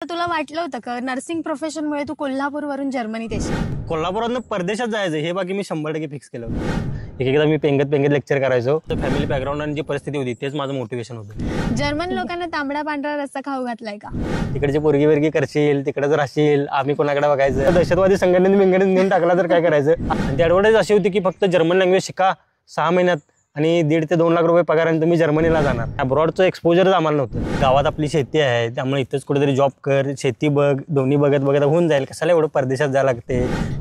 तुला वाटलं होतं का नर्सिंग प्रोफेशनमुळे तू कोल्हापूरवरून जर्मनीत येशील? कोल्हापुरातनं परदेशात जायचं हे बाकी मी 100% फिक्स केलं होतं. एकदा मी पेंगत लेक्चर करायचो. तर फॅमिली बॅकग्राऊंड आणि जी परिस्थिती होती तेच माझं मोटिवेशन होतं. जर्मन लोकांना तांबडा पांढरा रस्सा खाऊ घातलाय का? तिकडची पोरगी वर्गी करशील, तिकडे जर असशील, आम्ही कोणाकडे बघायचं. दहशतवादी संघटनेने नेऊन टाकला तर काय करायचं. आणि ती ॲडव्हर्टाईज अशी होती की फक्त जर्मन लँग्वेज शिका 6 महिन्यात आणि 1.5 ते 2 लाख रुपये पगाराने तुम्ही जर्मनीला जाणार. अब्रॉडचं एक्सपोजरच आम्हाला नव्हतं. गावात आपली शेती आहे त्यामुळे इथंच कुठेतरी जॉब कर, शेती बघ, दोन्ही बघत बघत होऊन जाईल. कशाला एवढं परदेशात जायला लागते.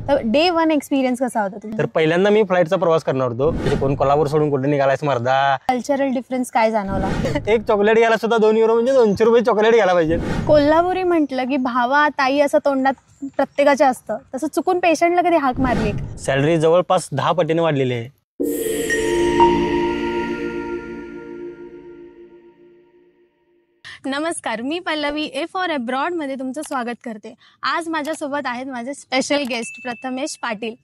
तर डे 1 एक्सपिरियन्स कसा होता तुझा? तर पहिल्यांदा मी फ्लाईटचा प्रवास करणार होतो. म्हणजे कोण कोल्हापूर सोडून कुठे निघालायच मर्दा. कल्चरल डिफरन्स काय जाणवला? एक चॉकलेट घ्यायला सुद्धा 2 युरो म्हणजे 200 रुपये चॉकलेट घ्यायला पाहिजे. कोल्हापुरी म्हटलं की भावा ताई असं तोंडात प्रत्येकाच्या असतं, तसं चुकून पेशंटला कधी हाक मारली? सॅलरी जवळपास 10 पटीने वाढलेली आहे. नमस्कार, मी पल्लवी ए फॉर अब्रॉड मध्ये तुमचं स्वागत करते. आज माझ्यासोबत आहेत माझे स्पेशल गेस्ट प्रथमेश पाटील.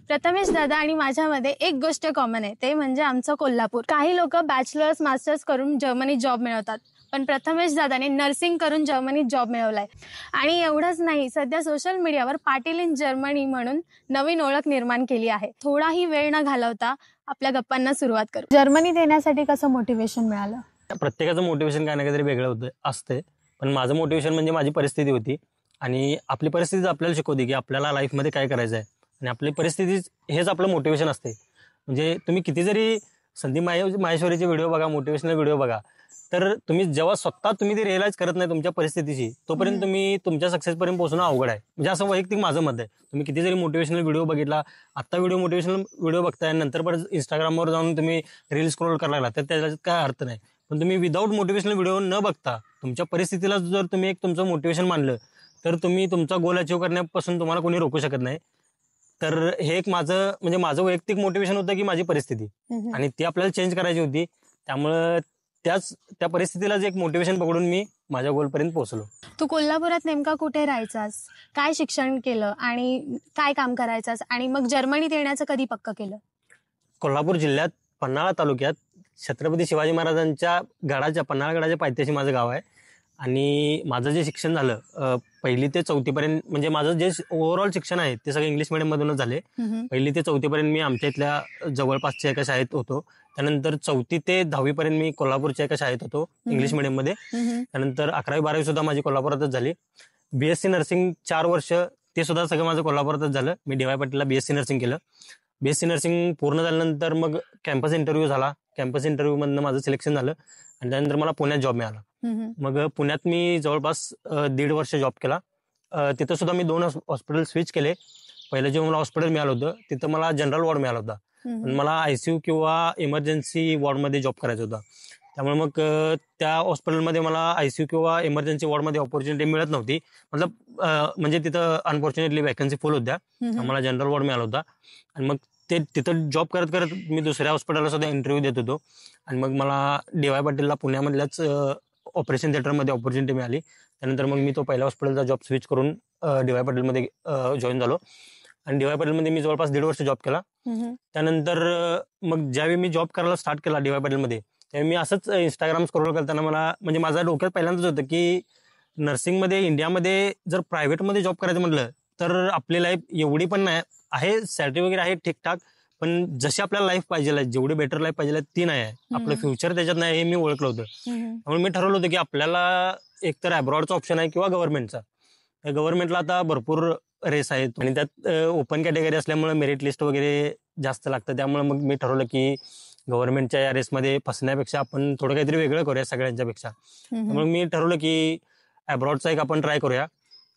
प्रथमेश दादा आणि माझ्यामध्ये एक गोष्ट कॉमन आहे, ते म्हणजे आमचं कोल्हापूर. काही लोक बॅचलर्स मास्टर्स करून जर्मनीत जॉब मिळवतात, पण प्रथमेश दादाने नर्सिंग करून जर्मनीत जॉब मिळवलाय. आणि एवढंच नाही, सध्या सोशल मीडियावर पाटील इन जर्मनी म्हणून नवीन ओळख निर्माण केली आहे. थोडाही वेळ न घालवता आपल्या गप्पांना सुरुवात करू. जर्मनीत येण्यासाठी कसं मोटिवेशन मिळालं? प्रत्येकाचं मोटिवेशन काय ना काहीतरी वेगळं होतं असते. पण माझं मोटिवेशन म्हणजे माझी परिस्थिती होती. आणि आपली परिस्थितीच आपल्याला शिकवते की आपल्याला लाईफमध्ये काय करायचं आहे. आणि आपली परिस्थितीच हेच आपलं मोटिवेशन असते. म्हणजे तुम्ही किती जरी संदीप माहेश्वरीचे व्हिडिओ बघा, मोटिवेशनल व्हिडिओ बघा, तर तुम्ही जेव्हा स्वतः तुम्ही ते रिअलाइज करत नाही तुमच्या परिस्थितीशी, तोपर्यंत तुम्ही तुमच्या सक्सेसपर्यंत पोहोचणं अवघड आहे. म्हणजे असं वैयक्तिक माझं मत आहे. तुम्ही किती जरी मोटिवेशनल व्हिडिओ बघितला, आत्ता मोटिवेशनल व्हिडिओ बघताय, नंतर परत इंस्टाग्रामवर जाऊन तुम्ही रील स्क्रोल करायला लागला, तर त्याच्यात काय अर्थ नाही. पण तुम्ही विदाऊट मोटिवेशनल व्हिडिओ न बघता तुमच्या परिस्थितीला जर तुम्ही एक तुमचं मोटिवेशन मानलं, तर तुम्ही तुमचा गोल अचीव्ह करण्यापासून तुम्हाला कोणी रोखू शकत नाही. तर हे एक माझं वैयक्तिक मोटिवेशन होतं की माझी परिस्थिती, आणि ती आपल्याला चेंज करायची होती. त्यामुळं त्या परिस्थितीलाच एक मोटिवेशन पकडून मी माझ्या गोलपर्यंत पोहोचलो. तू कोल्हापुरात नेमका कुठे राहायचास, काय शिक्षण केलं आणि काय काम करायचास, आणि मग जर्मनीत येण्याचं कधी पक्क केलं? कोल्हापूर जिल्ह्यात पन्हाळा तालुक्यात छत्रपती शिवाजी महाराजांच्या पन्हाळा गडाच्या पायथ्याशी माझं गाव आहे. आणि माझं जे शिक्षण झालं 1ली ते 4थीपर्यंत, म्हणजे माझं जे ओव्हरऑल शिक्षण आहे ते सगळं इंग्लिश मिडियममधूनच झाले. 1ली ते 4थीपर्यंत मी आमच्या इथल्या जवळपासच्या एका शाळेत होतो. त्यानंतर 4थी ते 10वीपर्यंत मी कोल्हापूरच्या एका शाळेत होतो इंग्लिश मिडियममध्ये. त्यानंतर 11वी 12वी सुद्धा माझी कोल्हापुरातच झाली. BSc नर्सिंग 4 वर्ष ते सुद्धा सगळं माझं कोल्हापुरातच झालं. मी DY पाटीलला BSc नर्सिंग केलं. BSc नर्सिंग पूर्ण झाल्यानंतर मग कॅम्पस इंटरव्ह्यू झाला. कॅम्पस इंटरव्ह्यूमधनं माझं सिलेक्शन झालं आणि त्यानंतर मला पुण्यात जॉब मिळाला. मग पुण्यात मी जवळपास 1.5 वर्ष जॉब केला. तिथं सुद्धा मी 2 हॉस्पिटल स्विच केले. पहिलं जे मला हॉस्पिटल मिळालं होतं तिथं मला जनरल वॉर्ड मिळाला होता, पण मला ICU किंवा इमर्जन्सी वॉर्डमध्ये जॉब करायचा होता. त्यामुळे मग त्या हॉस्पिटलमध्ये मला ICU किंवा इमर्जन्सी वॉर्डमध्ये ऑपॉर्च्युनिटी मिळत नव्हती. म्हणजे तिथं अनफॉर्च्युनेटली वॅकन्सी फुल होत्या. मला जनरल वॉर्ड मिळाला होता. आणि मग तिथं जॉब करत करत मी दुसऱ्या हॉस्पिटलला सुद्धा इंटरव्ह्यू देत होतो. आणि मग मला DY पाटीलला पुण्यामधल्याच ऑपरेशन थिएटरमध्ये ऑपॉर्च्युनिटी मिळाली. त्यानंतर मग मी तो पहिल्या हॉस्पिटलचा जॉब स्विच करून DY पाटीलमध्ये जॉईन झालो. आणि DY पाटीलमध्ये मी जवळपास 1.5 वर्ष जॉब केला. त्यानंतर मग ज्यावेळी मी जॉब करायला स्टार्ट केला DY पाटीलमध्ये, त्यावेळी मी असंच इंस्टाग्राम स्क्रोल करताना म्हणजे माझ्या डोक्यात पहिल्यांदाच होतं की नर्सिंगमध्ये इंडियामध्ये जर प्रायव्हेटमध्ये जॉब करायचं म्हटलं तर आपली लाईफ एवढी पण नाही आहे. सॅलरी वगैरे आहे ठीकठाक, पण जशी आपल्याला लाईफ पाहिजे, जेवढी बेटर लाईफ पाहिजे ती नाही आहे. आपलं फ्युचर त्याच्यात नाही हे मी ओळखलं होतं. त्यामुळे मी ठरवलं होतं की आपल्याला एकतर अब्रॉडचा ऑप्शन आहे किंवा गव्हर्नमेंटचा. गव्हर्नमेंटला आता भरपूर रेस आहेत आणि त्यात ओपन कॅटेगरी असल्यामुळे मेरिट लिस्ट वगैरे जास्त लागतं. त्यामुळे मग मी ठरवलं की गव्हर्नमेंटच्या या रेसमध्ये फसण्यापेक्षा आपण थोडं काहीतरी वेगळं करूया सगळ्यांच्या पेक्षा. त्यामुळे मी ठरवलं की अब्रॉडचा एक आपण ट्राय करूया.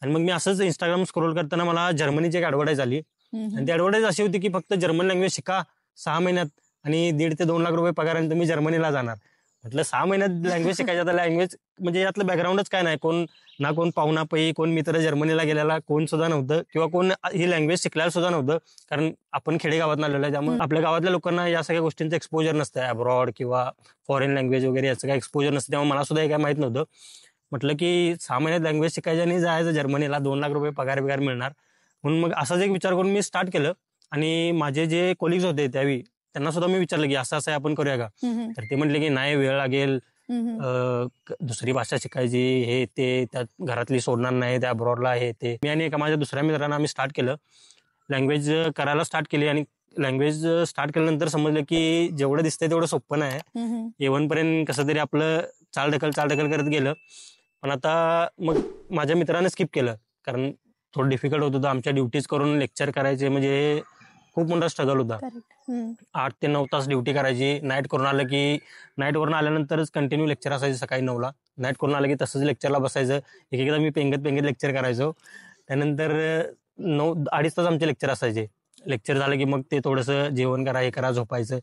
आणि मग मी असंच इंस्टाग्राम स्क्रोल करताना मला जर्मनीची एक ॲडव्हर्टाईज आली. आणि ती ॲडव्हर्टाईज अशी होती की फक्त जर्मन लँग्वेज शिका 6 महिन्यात आणि 1.5 ते 2 लाख रुपये पगाराने तुम्ही जर्मनीला जाणार. म्हटलं 6 महिन्यात लँग्वेज शिकायचं, तर लँग्वेज म्हणजे यातलं बॅकग्राऊंडच काय नाही. कोण पाहुणा पै, कोण मित्र जर्मनीला गेलेला कोण सुद्धा नव्हतं, किंवा कोण ही लँग्वेज शिकल्याला सुद्धा नव्हतं. कारण आपण खेडेगावात आलेलो आहे, त्यामुळे आपल्या गावातल्या लोकांना या सगळ्या गोष्टींचं एक्सपोजर नसतं. अब्रॉड किंवा फॉरेन लँग्वेज वगैरे याचं काय एक्सपोजर नसतं. त्यामुळे मला सुद्धा हे काय माहीत नव्हतं. म्हटलं की 6 महिन्यात लँग्वेज शिकायची आणि जायचं जर्मनीला, 2 लाख रुपये पगार मिळणार. म्हणून मग असाच एक विचार करून मी स्टार्ट केलं. आणि माझे जे कोलिग्स होते त्यावेळी त्यांना सुद्धा मी विचारलं की असं आहे आपण करूया का. तर ते म्हटले की नाही, वेळ लागेल, दुसरी भाषा शिकायची, हे ते, त्यात घरातली सोडणार नाही, त्या अब्रॉडला हे ते. मी आणि एका माझ्या दुसऱ्या मित्रांना आम्ही स्टार्ट केलं, लँग्वेज करायला स्टार्ट केली. आणि लँग्वेज स्टार्ट केल्यानंतर समजलं की जेवढं दिसतंय तेवढं सोपं नाही. A1 पर्यंत कसं तरी आपलं चालढकल करत गेलं. पण आता मग माझ्या मित्राने स्किप केलं, कारण थोडं डिफिकल्ट होत होतं. आमच्या ड्युटीज करून लेक्चर करायचे म्हणजे खूप मोठा स्ट्रगल होता. 8 ते 9 तास ड्युटी करायची. नाईट करून आलं की नाईटवरून आल्यानंतरच कंटिन्यू लेक्चर असायचं सकाळी 9ला. नाईट करून आलं की तसंच लेक्चरला बसायचं. एकदा मी पेंगत लेक्चर करायचो. त्यानंतर 2.5 तास आमचे लेक्चर असायचे. लेक्चर झालं की मग ते थोडंसं जेवण करा, हे करा, झोपायचं.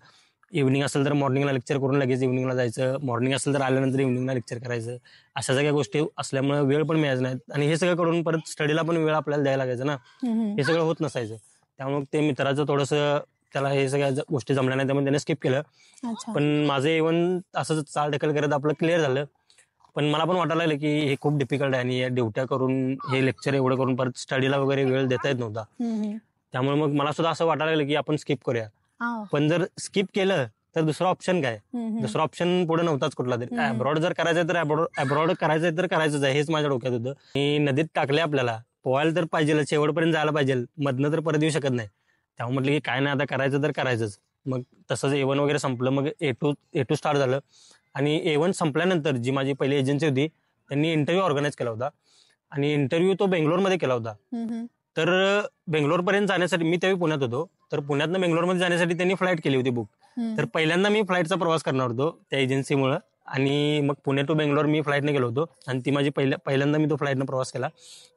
इव्हनिंग असेल तर मॉर्निंगला लेक्चर करून लगेच इव्हनिंगला जायचं. मॉर्निंग असेल तर आल्यानंतर इव्हनिंगला लेक्चर करायचं. अशा सगळ्या गोष्टी असल्यामुळे वेळ पण मिळायचा नाही. आणि हे सगळं करून परत स्टडीला पण वेळ आपल्याला द्यायला लागायचा ना. हे सगळं होत नसायचं. त्यामुळे ते मित्राचं थोडंसं त्याला हे सगळ्या गोष्टी जमल्या नाही, त्यामुळे त्याने स्किप केलं. पण माझं A1 असंच चालढकल करत आपलं क्लिअर झालं. पण मला पण वाटायला लागलं की हे खूप डिफिकल्ट आहे आणि या ड्युट्या करून हे लेक्चर एवढं करून परत स्टडीला वगैरे वेळ देता येत नव्हता. त्यामुळे मग मला सुद्धा असं वाटायला लागलं की आपण स्किप करूया. पण जर स्किप केलं तर दुसरा ऑप्शन काय? दुसरा ऑप्शन पुढे नव्हताच कुठला तरी. अब्रॉड जर करायचं तर अब्रॉड करायचंय तर करायचंच आहे, हेच माझ्या डोक्यात होतं. आणि नदीत टाकले आपल्याला, पोहायला तर पाहिजे, शेवटपर्यंत जायला पाहिजे, मधनं तर परत येऊ शकत नाही. त्यामुळे म्हटलं की काय नाही, आता करायचं तर करायचंच. मग तसंच A1 वगैरे संपलं. मग A2 स्टार्ट झालं. आणि A1 संपल्यानंतर जी माझी पहिली एजन्सी होती त्यांनी इंटरव्ह्यू ऑर्गनाईज केला होता. आणि इंटरव्ह्यू तो बेंगलोरमध्ये केला होता. तर बेंगलोरपर्यंत जाण्यासाठी, मी त्यावेळी पुण्यात होतो, तर पुण्यातनं बेंगलोरमध्ये जाण्यासाठी त्यांनी फ्लाईट केली होती बुक. तर पहिल्यांदा मी फ्लाईटचा प्रवास करणार होतो त्या एजन्सीमुळं. आणि मग पुणे टू बेंगलोर मी फ्लाईटने गेलो होतो. आणि ती माझी पहिल्यांदा मी तो फ्लाईटनं प्रवास केला.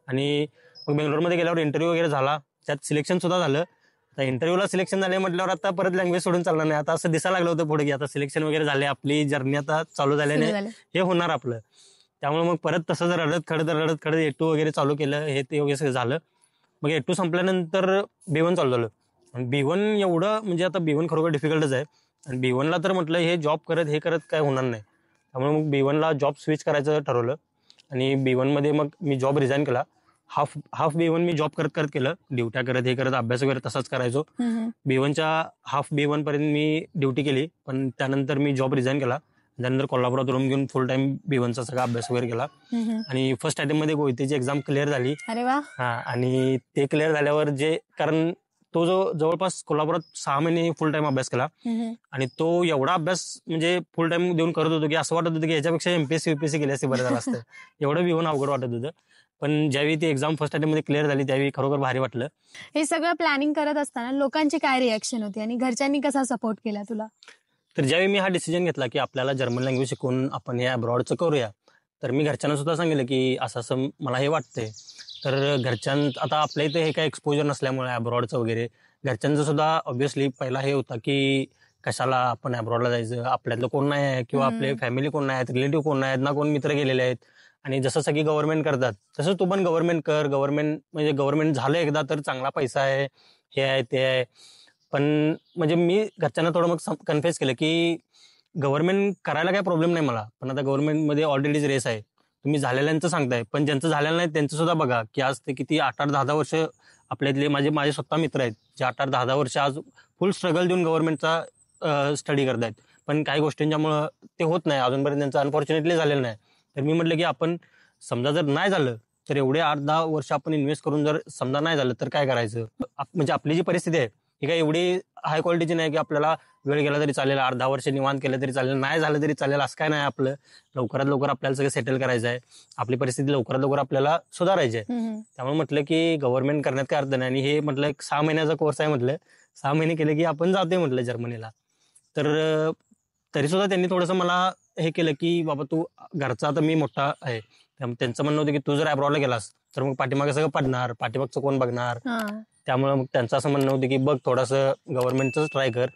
आणि मग बेंगलोरमध्ये गेल्यावर इंटरव्ह्यू वगैरे झाला, त्यात सिलेक्शन सुद्धा झालं. आता इंटरव्ह्यूला सिलेक्शन झाले म्हटल्यावर आता परत लँग्वेज सोडून चालणार नाही. आता असं दिसायला लागलं होतं पुढे की आता सिलेक्शन वगैरे झाले, आपली जर्नी आता चालू झाल्याने हे होणार आपलं. त्यामुळे मग परत तसंच रडत खडत A2 वगैरे चालू केलं, हे ते वगैरे सगळं झालं. मग A2 संपल्यानंतर B1 चालू झालं. आणि B1 एवढं म्हणजे आता B1 खरोखर डिफिकल्टच आहे. आणि B1ला तर म्हटलं हे जॉब करत हे करत काय होणार नाही. त्यामुळे मग B1ला जॉब स्विच करायचं ठरवलं. आणि B1 मध्ये मग मी जॉब रिझाईन केला. हाफ B1 मी जॉब करत केलं, ड्युट्या करत हे करत अभ्यास वगैरे तसाच करायचो. B1च्या हाफ B1 पर्यंत मी ड्युटी केली, पण त्यानंतर मी जॉब रिझाईन केला. त्यानंतर कोल्हापुरात रूम घेऊन फुल टाइम B1चा सगळा अभ्यास वगैरे केला. आणि फर्स्ट अटेम्प्ट मध्ये गोयतेची एक्झाम क्लिअर झाली. अरे वा. आणि ते क्लिअर झाल्यावर कारण तो जो जवळपास कोल्हापुरात 6 महिने फुल टाइम अभ्यास केला. आणि तो एवढा अभ्यास म्हणजे फुल टाइम देऊन करत होतो की असं वाटत होतं की याच्यापेक्षा MPSC UPSC केली असती बरं झालं असतं. एवढं B1 अवघड वाटत होतं. पण ज्यावेळी ती एक्झाम फर्स्ट अटेम्प्ट मध्ये क्लिअर झाली त्यावेळी खरोखर भारी वाटलं. हे सगळं प्लॅनिंग करत असताना लोकांची काय रिॲक्शन होती आणि घरच्यांनी कसा सपोर्ट केला तुला? तर ज्यावेळी मी हा डिसिजन घेतला की आपल्याला जर्मन लँग्वेज शिकून आपण हे अब्रॉडचं करूया, तर मी घरच्यांना सुद्धा सांगितलं की असं मला हे वाटतंय. तर आता आपल्या इथे हे काही एक्सपोजर नसल्यामुळे अब्रॉडचं वगैरे, घरच्यांचं सुद्धा ऑब्व्हियसली पहिला हे होता की कशाला आपण अब्रॉडला जायचं, आपल्यातलं कोण नाही आहे किंवा आपले फॅमिली कोण नाही आहेत, रिलेटिव्ह कोण नाही आहेत ना, कोण मित्र गेलेले आहेत. आणि जसं सगळी गव्हर्नमेंट करतात तसं तू पण गव्हर्नमेंट कर. गव्हर्नमेंट झालं एकदा तर चांगला पैसा आहे, हे आहे ते आहे. पण म्हणजे मी घरच्यांना थोडं मग कन्फ्युज केलं की गव्हर्नमेंट करायला काही प्रॉब्लेम नाही मला, पण आता गव्हर्नमेंटमध्ये ऑलरेडीच रेस आहे. तुम्ही झालेल्यांचं सांगताय, पण ज्यांचं झालेलं नाही त्यांचं सुद्धा बघा की आज ते किती 8-10 वर्ष आपल्यातले माझे स्वतः मित्र आहेत जे 8-10 वर्ष आज फुल स्ट्रगल देऊन गव्हर्नमेंटचा स्टडी करतायत. पण काही गोष्टींच्यामुळं ते होत नाही, अजूनपर्यंत त्यांचं अनफॉर्च्युनेटली झालेलं नाही. तर मी म्हटलं की आपण समजा जर नाही झालं तर एवढे 8-10 वर्ष आपण इन्व्हेस्ट करून जर समजा नाही झालं तर काय करायचं. म्हणजे आपली जी परिस्थिती आहे ही काय एवढी हाय क्वालिटीची नाही की आपल्याला वेळ गेला तरी चालेल, 8-10 वर्ष निवांत केलं तरी चालेल, नाही झालं तरी चालेल, असं काय नाही. आपलं लवकरात लवकर आपल्याला सगळं सेटल करायचं आहे, आपली परिस्थिती लवकरात लवकर आपल्याला सुधारायची आहे. त्यामुळे म्हटलं की गव्हर्नमेंट करण्यात काय अर्थ नाही. आणि हे म्हटलं एक 6 महिन्याचा कोर्स आहे, म्हटलं 6 महिने केले की आपण जातोय म्हटलं जर्मनीला. तर तरी सुद्धा त्यांनी थोडंसं मला हे केलं की बाबा तू घरचा, आता मी मोठा आहे, त्यांचं म्हणणं होतं की तू जर अब्रॉडला गेलास तर मग पाठीमागे सगळं पडणार, पाठीमागचं कोण बघणार. त्यामुळे मग त्यांचं असं म्हणणं होतं की बघ थोडंसं गव्हर्नमेंटचंच ट्राय कर.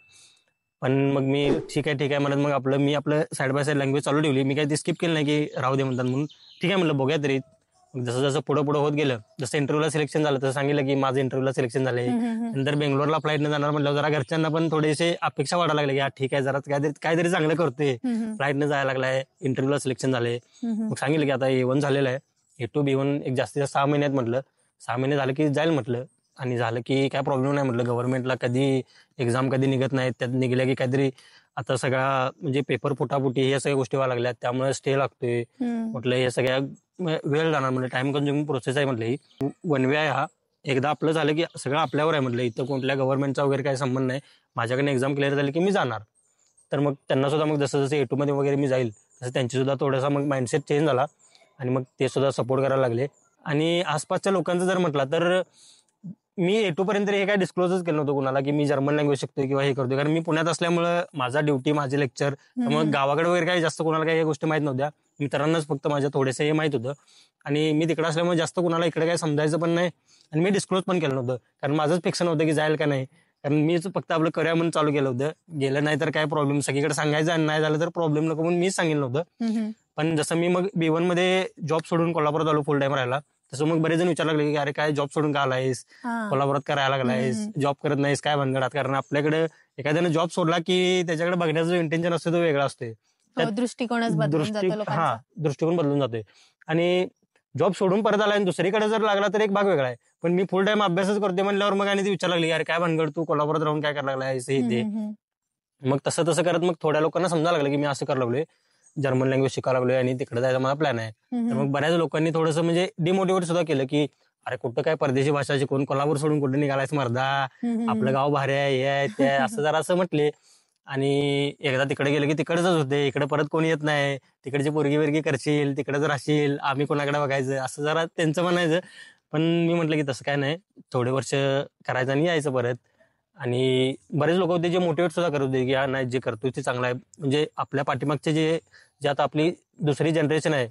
पण मग मी ठीक आहे म्हणत मग मी आपलं साईड बाय साईड लँग्वेज चालू ठेवली. मी काही ते स्किप केलं नाही की राहू दे म्हणतात म्हणून. ठीक आहे म्हणलं बघूया तरी. जसं जसं पुढं होत गेलं, जसं इंटरव्ह्यूला सिलेक्शन झालं तसं सांगितलं की माझं इंटरव्ह्यूला सिलेक्शन झालंय. नंतर बेंगलोरला फ्लाईटनं जाणार म्हटलं जरा घरच्यांना पण थोडेसे अपेक्षा वाढायला लागल्या की हा ठीक आहे जरा काहीतरी चांगलं करतोय, फ्लाईटनं जायला लागलाय, इंटरव्ह्यूला सिलेक्शन झालंय. मग सांगितलं की आता A1 झालेलं आहे, A2 B1 एक जास्तीत जास्त 6 महिन्यात म्हटलं, 6 महिने झालं की जाईल म्हटलं. आणि झालं की काय प्रॉब्लेम नाही म्हटलं, गव्हर्नमेंटला कधी एक्झाम कधी निघत नाहीत, त्यात निघल्या की काहीतरी आता सगळा म्हणजे पेपर फुटाफुटी या सगळ्या गोष्टी व्हायला लागल्या, त्यामुळे स्टे लागतोय. म्हटलं हे सगळ्या वेळ जाणार, म्हणजे टाइम कन्झ्युमिंग प्रोसेस आहे म्हटलं ही. वन वे आहे हा. एकदा आपलं झालं की सगळं आपल्यावर आहे म्हटलं. इथं कुठल्या गव्हर्नमेंटचा वगैरे काही संबंध नाही. माझ्याकडे एक्झाम क्लिअर झाली की मी जाणार. तर मग त्यांना सुद्धा मग जसं जसं A2 मध्ये वगैरे मी जाईल तसं त्यांची सुद्धा थोडासा मग माइंडसेट चेंज झाला आणि मग ते सुद्धा सपोर्ट करायला लागले. आणि आसपासच्या लोकांचं जर म्हटलं तर मी A2 पर्यंत हे काय डिस्क्लोजच केलं नव्हतं कुणाला की मी जर्मन लँग्वेज शिकतोय किंवा हे करतोय, कारण मी पुण्यात असल्यामुळं माझा ड्युटी, माझे लेक्चर, मग गावाकडे वगैरे काही जास्त कोणाला काही गोष्टी माहित नव्हत्या. मित्रांनाच फक्त माझ्या थोडेसे हे माहित होतं आणि मी तिकडे असल्यामुळे जास्त कोणाला इकडे काही समजायचं पण नाही आणि मी डिस्क्लोज पण केलं नव्हतं, कारण माझंच फिक्शन होतं की जाईल का नाही. कारण मीच फक्त आपलं करूया म्हणून चालू केलं होतं. गेलं नाही तर काय प्रॉब्लेम, सगळीकडे सांगायचं आणि नाही झालं तर प्रॉब्लेम नको म्हणून मीच सांगितलं नव्हतं. पण जसं मी मग B1 मध्ये जॉब सोडून कोल्हापुरात आलो फुल टाइम राहायला, तसं मग बरेच जण विचारायला लागले की अरे काय जॉब सोडून का आलायस, कोल्हापुरात का राहायला लागलायस, जॉब करत नाहीस काय भानगडात. कारण आपल्याकडे एखाद्याने जॉब सोडला की त्याच्याकडे बघण्याचं जो इंटेन्शन असतो तो वेगळा असतोय. दृष्टिकोनच बदलून जातो लोकांचा. दृष्टिकोन बदलून जातोय. आणि जॉब सोडून परत आला आणि दुसरीकडे जर लागला तर एक भाग वेगळा आहे, पण मी फुल टाइम अभ्यासच करते म्हणल्यावर मग आणि ती विचार लागली अरे काय भानगड, तू कोल्हापुरात राहून काय करायला लागलायस हे ते. मग तसं तसं करत मग थोड्या लोकांना समजायला लागलं की मी असं करायला लागलोय, जर्मन लँग्वेज शिकायला लागलोय आणि तिकडे जायचा माझा प्लॅन आहे. तर मग बऱ्याच लोकांनी थोडंसं म्हणजे डिमोटिवेट सुद्धा केलं की अरे कुठं काय परदेशी भाषा शिकून कोल्हापूर सोडून कुठे निघालायस मर्दा, आपलं गाव भारी आहे, हे आहे ते असं जरा असं म्हटले. आणि एकदा तिकडे गेलं की तिकडेच होते, इकडे परत कोणी येत नाही, तिकडची पोरगी बिरगी करशील, तिकडेच राहशील, आम्ही कोणाकडे बघायचं, असं जरा त्यांचं म्हणायचं. पण मी म्हटलं की तसं काय नाही, थोडे वर्ष करायचं आणि यायचं परत. आणि बरेच लोक होते जे मोटिवेट सुद्धा करत होते की हा नाही जे करतोय ते चांगलं आहे. म्हणजे आपल्या पाठीमागचे जे आता आपली दुसरी जनरेशन आहे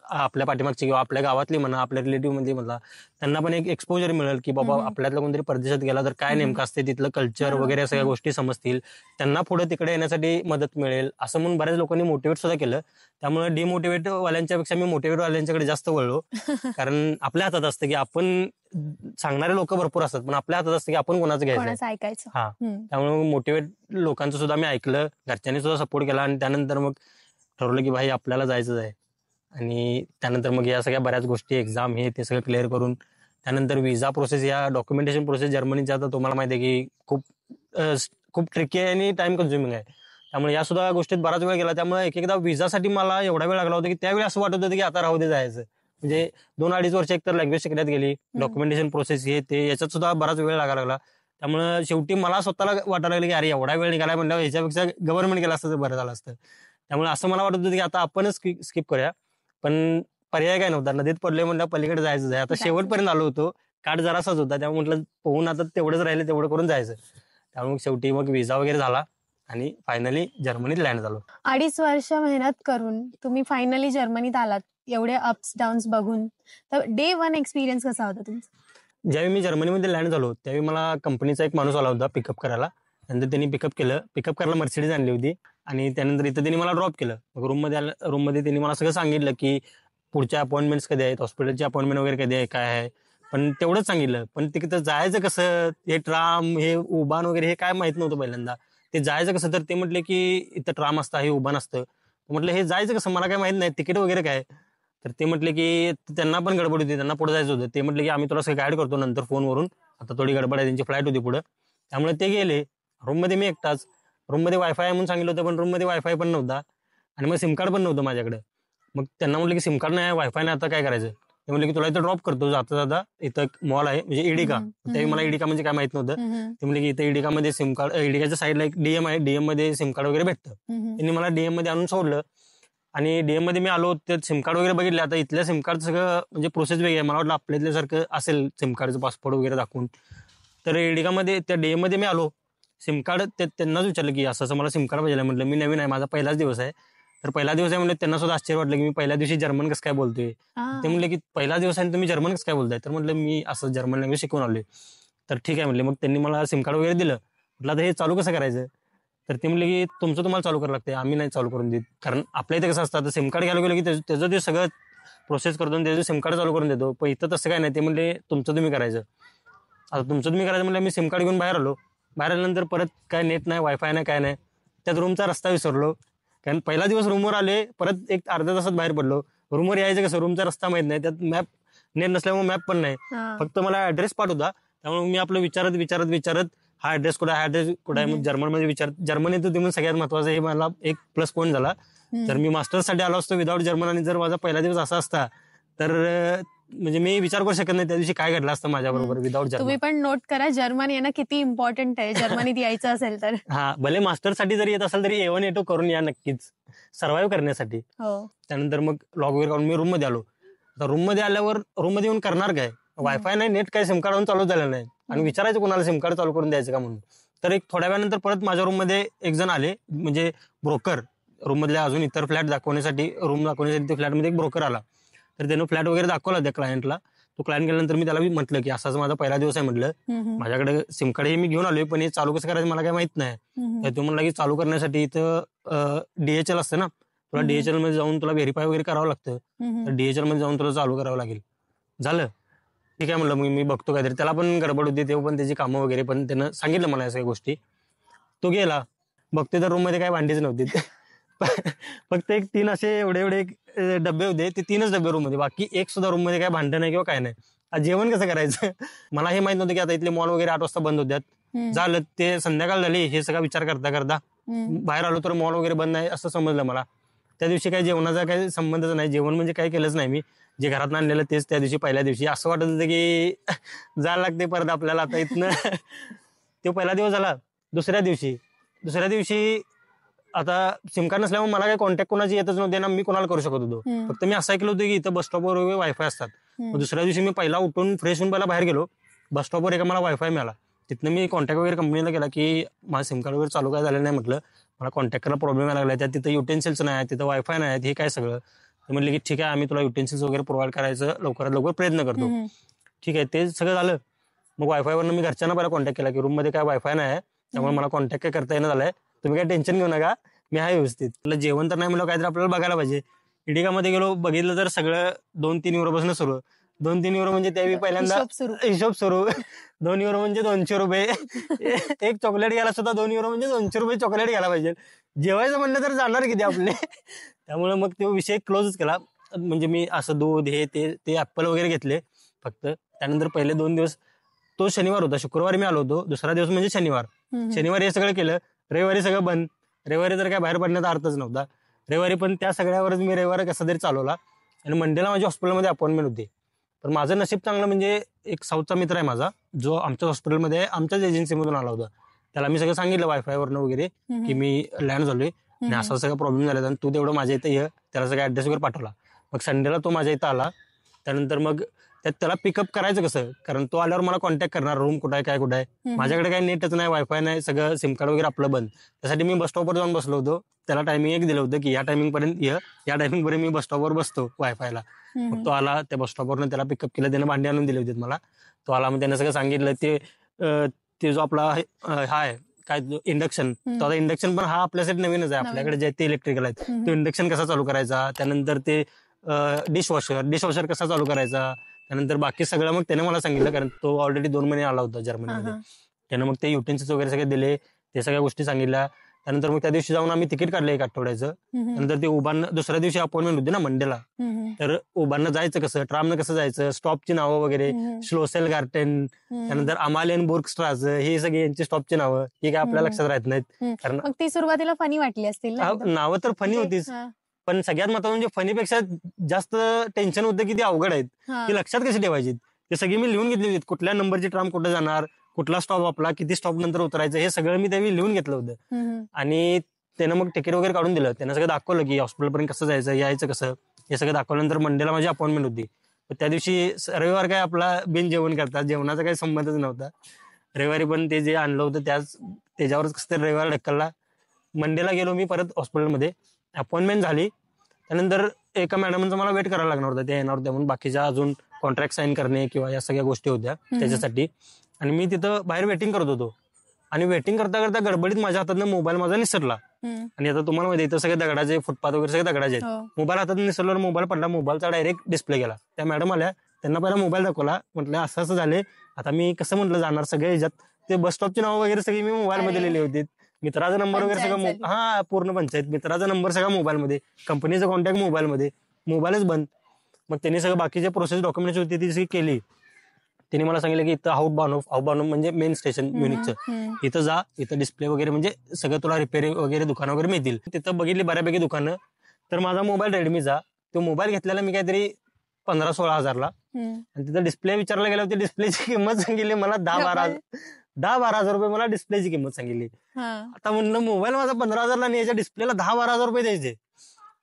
आपल्या पाठीमागची किंवा आपल्या गावातली म्हणा, आपल्या रिलेटिव्ह मध्ये म्हणा, त्यांना पण एक एक्सपोजर मिळेल की बाबा आपल्यातला कोणतरी परदेशात गेला तर काय नेमकं असते तिथलं कल्चर वगैरे सगळ्या गोष्टी समजतील, त्यांना पुढे तिकडे येण्यासाठी मदत मिळेल, असं म्हणून बऱ्याच लोकांनी मोटिवेट सुद्धा केलं. त्यामुळे डिमोटिवेट वाल्यांच्या पेक्षा मी मोटिवेट वाल्यांच्याकडे जास्त वळलो. कारण आपल्या हातात असतं की आपण, सांगणारे लोक भरपूर असतात पण आपल्या हातात असतं की आपण कोणाचं घ्यायचं ऐकायचं. हा. त्यामुळे मोटिवेट लोकांचं सुद्धा मी ऐकलं, घरच्यांनी सुद्धा सपोर्ट केला आणि त्यानंतर मग ठरवलं की भाई आपल्याला जायचंच आहे. आणि त्यानंतर मग या सगळ्या बऱ्याच गोष्टी, एक्झाम हे ते सगळं क्लिअर करून त्यानंतर विजा प्रोसेस, या डॉक्युमेंटेशन प्रोसेस जर्मनीच्या आता तुम्हाला माहिती आहे की खूप ट्रिकी आहे आणि टाइम कन्झ्युमिंग आहे. त्यामुळे या सुद्धा गोष्टीत बराच वेळ गेला. त्यामुळे एक एकदा विजासाठी मला एवढा वेळ लागला होता की त्यावेळी असं वाटत होतं की आता राहू दे जायचं. म्हणजे 2-2.5 वर्ष एकतर लँग्वेज शिकण्यात गेली, डॉक्युमेंटेशन प्रोसेस हे ते, याच्यात सुद्धा बराच वेळ लागायला लागला. त्यामुळे शेवटी मला स्वतःला वाटायला लागलं की अरे एवढा वेळ निघाला म्हणल्यावर ह्याच्यापेक्षा गव्हर्नमेंट गेला असतं तर बरं झालं असतं. त्यामुळे असं मला वाटत होतं की आता आपणच स्किप करूया, पण पर्याय काय नव्हता, नदीत पडले म्हणलं पलीकडे जायचं आहे. आता शेवटपर्यंत आलो होतो, काठ जरासाच होता, त्यामुळे म्हटलं पोहून आता तेवढंच राहिले तेवढं करून जायचं. त्यामुळे शेवटी मग विजा वगैरे झाला आणि फायनली जर्मनीत लँड झालो. 2.5 वर्ष मेहनत करून तुम्ही फायनली जर्मनीत आलात, एवढे अप्स डाऊन्स बघून. तर डे 1 एक्सपिरियन्स कसा होता तुमचा? ज्यावेळी मी जर्मनीमध्ये लँड झालो त्यावेळी मला कंपनीचा एक माणूस आला होता पिकअप करायला. नंतर त्यांनी पिकअप केलं, पिकअप करायला मर्सिडीज आणली होती आणि त्यानंतर इथं त्यांनी मला ड्रॉप केलं. मग रूममध्ये त्यांनी मला सगळं सांगितलं की पुढच्या अपॉइंटमेंट्स कधी आहेत, हॉस्पिटलची अपॉइंटमेंट वगैरे कधी आहे, काय आहे. पण तेवढंच सांगितलं, पण तिथं जायचं कसं, हे ट्राम, हे उबान वगैरे हे काय माहित नव्हतं पहिल्यांदा. ते जायचं कसं, तर ते म्हटले की इथं ट्राम असतं, हे उबान असतं. म्हटलं हे जायचं कसं, मला काय माहित नाही, तिकीट वगैरे काय. तर ते म्हटले की त्यांना पण गडबड होती, त्यांना पुढे जायचं होतं. ते म्हटले की आम्ही तुला सगळं गाईड करतो नंतर फोनवरून, आता थोडी गडबड आहे, त्यांची फ्लाईट होती पुढं. त्यामुळे ते गेले. रूममध्ये मी एकटाच. रूममध्ये वायफाय आहे म्हणून सांगितलं होतं, पण रूममध्ये वायफाय पण नव्हता आणि मग सिम कार्ड पण नव्हतं माझ्याकडे. मग त्यांना म्हटलं की सिम कार्ड नाही, वायफाय नाही, आता काय करायचं. ते म्हटलं की तुला इथं ड्रॉप करतो जाता जाता, इथं मॉल आहे म्हणजे इडिका. त्यावेळी मला इडिका म्हणजे काय माहित नव्हतं. ते म्हटले की इथं इडिकामध्ये सिम कार्ड, इडिकाच्या साईडला एक डीएम आहे, डीएम मध्ये सिम कार्ड वगैरे भेटतं. त्यांनी मला डीएम मध्ये आणून सोडलं आणि डीएम मध्ये मी आलो, ते सिम कार्ड वगैरे बघितले. आता इथल्या सिम कार्ड सगळं म्हणजे प्रोसेस वेगळी आहे. मला वाटलं आपल्यासारखं असेल सिम कार्डचं पासपोर्ट वगैरे दाखवून. तर इडिकामध्ये त्या डीएम मध्ये मी आलो, सिम कार्ड त्यांनाच विचारलं की असं मला सिम कार्ड पाहिजे. म्हटलं मी नवीन आहे, माझा पहिलाच दिवस आहे. तर पहिला दिवस आहे म्हणजे त्यांना सुद्धा आश्चर्य वाटलं की मी पहिल्या दिवशी जर्मन कसं काय बोलतोय. ते म्हणले की पहिला दिवस आहे तुम्ही जर्मन कसं काय बोलताय. तर म्हटलं मी असं जर्मन लँग्वेज शिकून आलोय. तर ठीक आहे म्हटले. मग त्यांनी मला सिम कार्ड वगैरे दिलं. म्हटलं आता हे चालू कसं करायचं. तर ते म्हणले की तुमचं तुम्हाला चालू करावं लागते, आम्ही नाही चालू करून देत. कारण आपल्या इथे कसं असतं, आता सिम कार्ड घ्यायला गेलं की त्याचं ते सगळं प्रोसेस करतो, त्याचं सिम कार्ड चालू करून देतो. पण इथं तसं काय नाही. ते म्हणले तुमचं तुम्ही करायचं. आता तुमचं तुम्ही करायचं म्हणलं मी सिम कार्ड घेऊन बाहेर आलो. बाहेर आल्यानंतर परत काय नेट नाही, वायफाय नाही, काय नाही. त्यात रूमचा रस्ता विसरलो. कारण पहिला दिवस रूमवर आले, परत एक अर्ध्या तासात बाहेर पडलो. रूमवर यायचं कसं, रूमचा रस्ता माहित नाही, त्यात मॅप नेट नसल्यामुळे मॅप पण नाही, फक्त मला ऍड्रेस पाठ होता. त्यामुळे मी आपलं विचारत हा ऍड्रेस कुठे आहे, हा ऍड्रेस कुठे आहे. मग जर्मनमध्ये विचार, जर्मन येतो ते म्हणून सगळ्यात महत्वाचं, हे मला एक प्लस पॉईंट झाला. तर मी मास्टर्ससाठी आलो असतो विदाऊट जर्मन, आणि जर माझा पहिला दिवस असा असता तर म्हणजे मी विचार करू शकत नाही त्या दिवशी काय घडलं असतं माझ्याबरोबर विदाऊट जर्मन. तुम्ही पण नोट करा, जर्मन येणं किती इम्पॉर्टंट आहे जर्मनीत यायचं असेल तर. हा, भले मास्टरसाठी जरी येत असेल तरी A1 A2 करून या नक्कीच, सर्व्हाइव्ह करण्यासाठी. हो. त्यानंतर मग लॉग वगैरे काढून मी रूम मध्ये आलो. तर रूम मध्ये आल्यावर रूम मध्ये येऊन करणार काय, वायफाय नाही, नेट काय, सिम कार्ड चालू झालं नाही, आणि विचारायचं कोणाला सिम कार्ड चालू करून द्यायचं का म्हणून. तर एक थोड्या वेळानंतर परत माझ्या रूम मध्ये एक जण आले, म्हणजे ब्रोकर, रूम मधल्या अजून इतर फ्लॅट दाखवण्यासाठी, रूम दाखवण्यासाठी ते फ्लॅटमध्ये एक ब्रोकर आला. तर त्यानं फ्लॅट वगैरे दाखवला त्या क्लायंटला. तो क्लायंट गेल्यानंतर मी त्याला म्हटलं की असाच माझा पहिला दिवस आहे म्हटलं, माझ्याकडे सिम कार्ड हे मी घेऊन आलोय, पण हे चालू कसं करायचं मला काय माहित नाही. तर तो म्हणला की चालू करण्यासाठी इथं DHL असतं ना, तुला DHL मध्ये जाऊन तुला व्हेरीफाय वगैरे करावं लागतं, तर DHL मध्ये जाऊन तुला चालू करावं लागेल. झालं, ठीक आहे म्हणलं, मग मी बघतो काहीतरी. त्याला पण गडबड होती, तेव्हा पण त्याची कामं वगैरे, पण त्यानं सांगितलं मला या सगळ्या गोष्टी. तो गेला, बघते तर रूम मध्ये काय भांडीच नव्हती. फक्त एक 3 असे एवढे एवढे डबे होते, ते 3च डबे रूम मध्ये, बाकी एक सुद्धा रूम मध्ये काय भांडण नाही किंवा काय नाही. आज जेवण कसं करायचं मला हे माहित नव्हतं की आता इथले मॉल वगैरे 8 वाजता बंद होत्यात. झालं, ते संध्याकाळ झाली, हे सगळा विचार करता करता बाहेर आलो तर मॉल वगैरे बंद नाही असं समजलं मला. त्या दिवशी काही जेवणाचा काही संबंधच नाही, जेवण म्हणजे काही केलंच नाही मी, जे घरात आणलेलं तेच त्या दिवशी पहिल्या दिवशी. असं वाटत होतं की जायला लागते परत आपल्याला आता इथनं. तो पहिला दिवस झाला. दुसऱ्या दिवशी आता सिम कार्ड नसल्यामुळे मला काही कॉन्टॅक्ट कोणाची येतच नव्हते ना, मी कोणाला करू शकत होतो. फक्त मी असं ऐकलं होतं की इथं बस स्टॉपवर वगैरे वायफाय असतात. दुसऱ्या दिवशी मी पहिला उठून फ्रेश होऊन पहिला बाहेर गेलो, बस स्टॉपवर एका मला वायफाय मिळाला. तिथनं मी कॉन्टॅक्ट वगैरे कंपनीला केला की माझं सिम कार्ड वगैरे चालू काय झालं नाही, म्हटलं मला कॉन्टॅक्ट करायला प्रॉब्लेम यायला लागला, त्यात तिथं युटेन्सिल्स नाही, तिथं वायफाय नाही, हे काय सगळं. ते म्हणले की ठीक आहे, आम्ही तुला युटेन्सिल्स वगैरे प्रोव्हाइड करायचं लवकरात लवकर प्रयत्न करतो. ठीक आहे, ते सगळं झालं. मग वायफायवरनं मी घरच्यांना पहिला कॉन्टॅक्ट केला की रूम मध्ये काय वायफाय नाही, त्यामुळे मला कॉन्टॅक्ट काय करता येणं झालंय, तुम्ही काय टेन्शन घेऊ नका, मी आहे व्यवस्थित. तुला जेवण तर नाही म्हणलं, काहीतरी आपल्याला बघायला पाहिजे. इडिकामध्ये गेलो, बघितलं तर सगळं 2-3 युरोपासून सुरू. 2-3 युरो म्हणजे त्यावेळी पहिल्यांदा हिशोब सुरू. 2 युरो म्हणजे 200 रुपये. एक चॉकलेट घ्यायला सुद्धा 2 युरो म्हणजे 200 रुपये चॉकलेट घ्यायला पाहिजे. जेवायचं म्हणलं तर जाणार किती आपले. त्यामुळे मग तो विषय क्लोजच केला. म्हणजे मी असं दूध हे ते ऍपल वगैरे घेतले फक्त. त्यानंतर पहिले 2 दिवस, तो शनिवार होता, शुक्रवारी मी आलो होतो, दुसरा दिवस म्हणजे शनिवारी हे सगळं केलं. रविवारी सगळं बंद. रविवारी तर काय बाहेर पडण्याचा अर्थच नव्हता. रविवारी पण त्या सगळ्यावरच मी रविवार कसा तरी चालवला. आणि मंडेला माझ्या हॉस्पिटलमध्ये अपॉइंटमेंट होती. तर माझं नशीब चांगलं, म्हणजे एक साऊथचा मित्र आहे माझा, जो आमच्या हॉस्पिटलमध्ये आमच्याच एजन्सीमधून आला होता. त्याला मी सगळं सांगितलं वायफायवरनं वगैरे की मी लँड झालोय आणि असा सगळा प्रॉब्लेम झाला, आणि तू तेवढं माझ्या इथं ये. त्याला सगळं ऍड्रेस वगैरे पाठवला. मग संडेला तो माझ्या इथं आला. त्यानंतर मग त्याला पिकअप करायचं कसं, कारण तो आल्यावर मला कॉन्टॅक्ट करणार, रूम कुठं आहे, काय कुठं आहे. माझ्याकडे काही नेटच नाही, वायफाय नाही, सगळं सिम कार्ड वगैरे आपलं बंद. त्यासाठी मी बस स्टॉपवर जाऊन बसलो होतो. त्याला टायमिंग एक दिलं होतं की या टायमिंग पर्यंत ये, या टायमिंग पर्यंत मी बस स्टॉपवर बसतो वायफायला. मग तो आला, त्या बस स्टॉपवरनं त्याला पिकअप केलं, त्यानं भांडी आणून दिले होते मला. तो आला, मग त्यानं सगळं सांगितलं. ते जो आपला हा आहे काय इंडक्शन, तो आता इंडक्शन पण हा आपल्यासाठी नवीनच आहे, आपल्याकडे जे ते इलेक्ट्रिकल आहेत. तो इंडक्शन कसा चालू करायचा, त्यानंतर ते डिशवॉशर कसा चालू करायचा, त्यानंतर बाकी सगळं मग त्याने मला सांगितलं, कारण तो ऑलरेडी 2 महिने आला होता जर्मनीमध्ये. त्यानं मग ते युटेन्सिल्स वगैरे सगळे दिले, ते सगळ्या गोष्टी सांगितल्या. त्यानंतर मग त्या दिवशी जाऊन आम्ही तिकीट काढलं 1 आठवड्याचं. नंतर ते उभारनं, दुसऱ्या दिवशी अपॉइंटमेंट होती ना मंडेला, तर उभारनं जायचं कसं, ट्रामनं कसं जायचं, स्टॉपची नावं वगैरे, श्लोसेल गार्टन, त्यानंतर अमालियनबुर्ग स्ट्रास, हे सगळे यांची स्टॉपची नावं, ही काय आपल्या लक्षात राहत नाहीत. कारण मग ती सुरुवातीला फनी वाटली असतील ना? नावं तर फनी होतीच, पण सगळ्यात महत्त्वाचं म्हणजे फनीपेक्षा जास्त टेन्शन होतं की ती अवघड आहेत, ती लक्षात कशी ठेवायची. ते सगळी मी लिहून घेतली होती, कुठल्या नंबरची ट्राम कुठं जाणार, कुठला स्टॉप आपला, किती स्टॉप नंतर उतरायचं, हे सगळं मी त्यावेळी लिहून घेतलं होतं. आणि त्यानं मग तिकीट वगैरे काढून दिलं. त्यानं सगळं दाखवलं की हॉस्पिटलपर्यंत कसं जायचं, यायचं कसं, हे सगळं दाखवल्यानंतर मंडेला माझी अपॉइंटमेंट होती. त्या दिवशी रविवार काय आपला बिन जेवण करतात, जेवणाचा काही संबंधच नव्हता. रविवारी पण ते जे आणलं होतं त्याच्यावरच कसं तरी रविवार ढकलला. मंडेला गेलो मी परत हॉस्पिटलमध्ये, अपॉइंटमेंट झाली. त्यानंतर एका मॅडमचा मला वेट करायला लागणार होता, त्या येणार होत्या म्हणून, बाकीच्या अजून कॉन्ट्रॅक्ट साईन करणे किंवा या सगळ्या गोष्टी होत्या त्याच्यासाठी. आणि मी तिथं बाहेर वेटिंग करत होतो, आणि वेटिंग करता करता गडबडीत माझ्या हातातनं मोबाईल माझा निसरला. आणि आता तुम्हाला माहिती इथं सगळे दगडाचे, फुटपाथ वगैरे सगळे दगडाचे आहेत. मोबाईल हातात निसरल्यावर मोबाईल पडला, मोबाईलचा डायरेक्ट डिस्प्ले गेला. त्या मॅडम आल्या, त्यांना पहिला मोबाईल दाखवला, म्हटलं असं असं झाले, आता मी कसं म्हटलं जाणार. सगळे ह्याच्यात ते बस स्टॉपची नावं वगैरे सगळी मी मोबाईल मध्ये लिहिली होती, मित्राचा नंबर वगैरे सगळं, पूर्ण पंचायत, मित्राचा नंबर सगळा मोबाईलमध्ये, कंपनीचा कॉन्टॅक्ट मोबाईलमध्ये, मोबाईलच बंद. मग त्यांनी सगळं बाकीच्या प्रोसेस डॉक्युमेंट्स होती ती सगळी केली. त्यांनी मला सांगितलं की इथं हाऊट म्हणजे मेन स्टेशन म्युनिकचं, इथं जा, इथं डिस्प्ले वगैरे म्हणजे सगळं तुला रिपेअरिंग वगैरे दुकानं वगैरे मिळतील. तिथं बघितली बऱ्यापैकी दुकानं. तर माझा मोबाईल रेडमीचा, तो मोबाईल घेतलेला मी काहीतरी 15-16 हजारला, आणि तिथं डिस्प्ले विचारला गेला, होती डिस्प्लेची किंमत सांगितली मला 10-12 हजार रुपये मला डिस्प्लेची किंमत सांगितली. आता म्हणलं मोबाईल माझा 15 हजारला आणि याच्या डिस्प्लेला 10-12 हजार रुपये द्यायचे.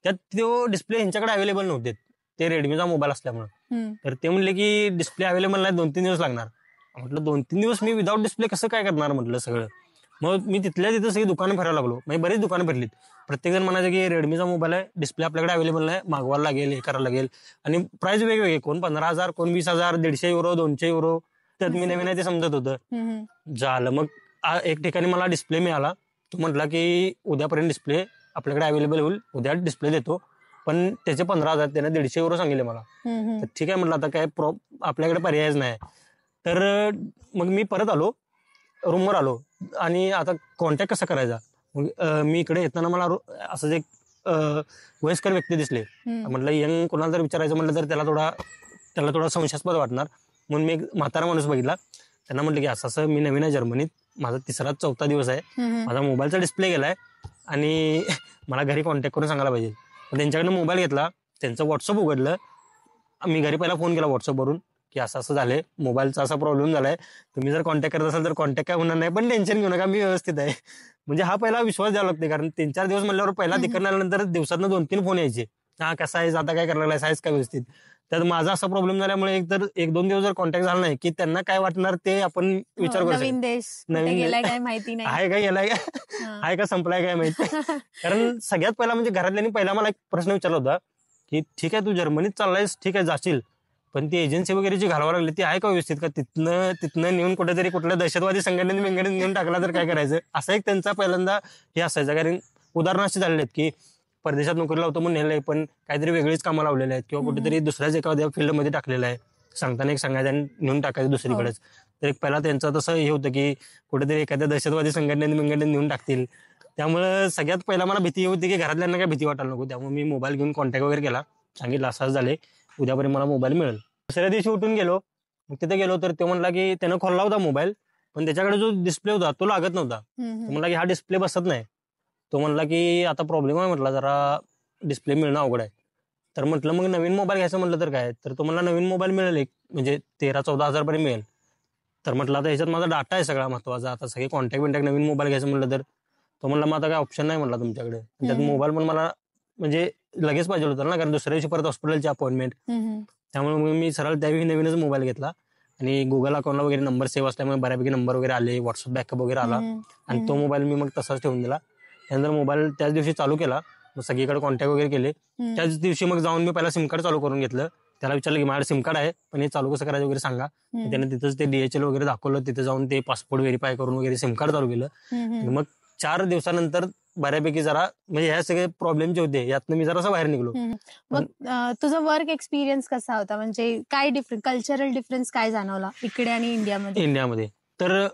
त्यात तो डिस्प्ले यांच्याकडे अवेलेबल नव्हते, ते रेडमीचा मोबाईल असल्यामुळे. तर ते म्हणले की डिस्प्ले अवेलेबल नाही, 2-3 दिवस लागणार. म्हटलं 2-3 दिवस मी विदाऊट डिस्प्ले कसं काय करणार म्हटलं सगळं. मग मी तिथल्या तिथं सगळी दुकानं फिरायला लागलो, म्हणजे बरीच दुकानं फिरलीत. प्रत्येक जण म्हणायचं की रेडमीचा मोबाईल आहे, डिस्प्ले आपल्याकडे अवेलेबल नाही, मागवायला लागेल, हे करायला लागेल. आणि प्राइस वेगवेगळे, कोण 15,000, कोण 20,000, 150 युरो, 200 युरो. त्यात मी नवीन आहे ते समजत होतं. झालं मग एक ठिकाणी मला डिस्प्ले मिळाला. तो म्हटला की उद्यापर्यंत डिस्प्ले आपल्याकडे अवेलेबल होईल, उद्या डिस्प्ले देतो, पण त्याचे 15,000, त्याने 150 युरो सांगितले मला. तर ठीक आहे म्हटलं, आता काय आपल्याकडे पर्यायच नाही. तर मग मी परत आलो, रूमवर आलो, आणि आता कॉन्टॅक्ट कसा करायचा. मग मी इकडे येताना मला असंच एक वयस्कर व्यक्ती दिसले. म्हटलं यंग कोणाला जर विचारायचं म्हटलं तर त्याला थोडा संशयास्पद वाटणार, म्हणून मी एक म्हातारा माणूस बघितला. त्यांना म्हटलं की असं मी नवीन आहे जर्मनीत, माझा 3रा-4था दिवस आहे, माझा मोबाईलचा डिस्प्ले गेलाय आणि मला घरी कॉन्टॅक्ट करून सांगायला पाहिजे. मग त्यांच्याकडनं मोबाईल घेतला, त्यांचं व्हॉट्सअप उघडलं. मी घरी पहिला फोन केला व्हॉट्सअपवरून की असं असं झालंय, मोबाईलचा असा प्रॉब्लेम झालाय, तुम्ही जर कॉन्टॅक्ट करत असाल तर कॉन्टॅक्ट काय होणार नाही, पण टेन्शन घेऊ नका, मी व्यवस्थित आहे. म्हणजे हा पहिला विश्वास द्यावा लागते, कारण 3-4 दिवस म्हणल्यावर पहिला तिकडनं आल्यानंतर दिवसातनं 2-3 फोन यायचे. हा कसा आहेस, आता काय करायला लागलाय, आहेस काय व्यवस्थित. त्यात माझा असा प्रॉब्लेम झाल्यामुळे एकतर 1-2 दिवस जर कॉन्टॅक्ट झाला नाही की त्यांना काय वाटणार ते आपण विचार करू शकतो. नवीन देश, गेलाय काय माहिती नाही, आहे काय गेलाय का, आहे का संपलाय काय माहिती. कारण सगळ्यात पहिला म्हणजे घरातल्यांनी पहिला मला एक प्रश्न विचारला होता की ठीक आहे तू जर्मनीत चाललायस, ठीक आहे जाशील, पण ती एजन्सी वगैरे जी घालवायला लागली ती आहे का व्यवस्थित, का तिथनं नेऊन कुठेतरी कुठल्या दहशतवादी संघटनेत नेऊन टाकला तर काय करायचं. असा एक त्यांचा पहिल्यांदा हे असायचं. कारण उदाहरणं अशी झालेली आहेत की परदेशात नोकरी लावतो म्हणून नेलंय, पण काहीतरी वेगळीच कामं लावलेले आहेत, किंवा कुठेतरी दुसऱ्याच एखाद्या फील्डमध्ये टाकलेलं आहे, सांगताना एक सांगायचं आणि नेऊन टाकायचं दुसरीकडेच. तर एक पहिला त्यांचं तसं हे होतं की कुठेतरी एखाद्या दहशतवादी संघटनेत नेऊन टाकतील. त्यामुळे सगळ्यात पहिला मला भीती होती की घरातल्यांना काय भीती वाटायला नको. त्यामुळे मी मोबाईल घेऊन कॉन्टॅक्ट वगैरे केला, सांगितलं असं झाले, उद्यापर्यंत मला मोबाईल मिळेल. दुसऱ्या दिवशी उठून गेलो, मग तिथे गेलो तर तो म्हणला की त्यानं खोलला होता मोबाईल, पण त्याच्याकडे जो डिस्प्ले होता तो लागत नव्हता. तो म्हणला की हा डिस्प्ले बसत नाही. तो म्हणला की आता प्रॉब्लेम आहे, म्हटला जरा डिस्प्ले मिळणं अवघड आहे. तर म्हटलं मग नवीन मोबाईल घ्यायचं म्हटलं तर काय, तर तो म्हणला नवीन मोबाईल मिळेल, एक म्हणजे 13-14 हजारपर्यंत मिळेल. तर म्हटलं आता ह्याच्यात माझा डाटा आहे सगळा महत्वाचा, आता सगळे कॉन्टॅक्ट नवीन मोबाईल घ्यायचं म्हटलं तर. तो म्हणला मग आता काय ऑप्शन नाही म्हटला तुमच्याकडे. त्यात मोबाईल पण मला म्हणजे लगेच पाहिजे होता ना, कारण दुसऱ्या दिवशी परत हॉस्पिटलची अपॉइंटमेंट. त्यामुळे मग मी सरळ त्यावेळी नवीनच मोबाईल घेतला, आणि गुगल अकाउंटला वगैरे नंबर सेव्ह असल्यामुळे बऱ्यापैकी नंबर वगैरे आले, व्हॉट्सअप बॅकअप वगैरे आला, आणि तो मोबाईल मी मग तसाच ठेवून दिला. त्यानंतर मोबाईल त्याच दिवशी चालू केला, मग सगळीकडे कॉन्टॅक्ट वगैरे केले. त्याच दिवशी मग जाऊन मी पहिला सिम कार्ड चालू करून घेतलं. त्याला विचारलं की माझ्याकडे सिम कार्ड आहे, पण हे चालू कसं करायचं वगैरे सांगा. त्याने तिथंच ते DHL वगैरे दाखवलं, तिथे जाऊन ते पासपोर्ट व्हेरीफाय करून वगैरे सिम कार्ड चालू केलं. मग 4 दिवसानंतर बऱ्यापैकी जरा म्हणजे ह्या सगळे प्रॉब्लेम जे होते यातनं मी जरा बाहेर निघलो. मग तुझा वर्क एक्सपिरियन्स कसा होता, म्हणजे काय कल्चरल डिफरन्स काय जाणवला इकडे आणि इंडियामध्ये. तर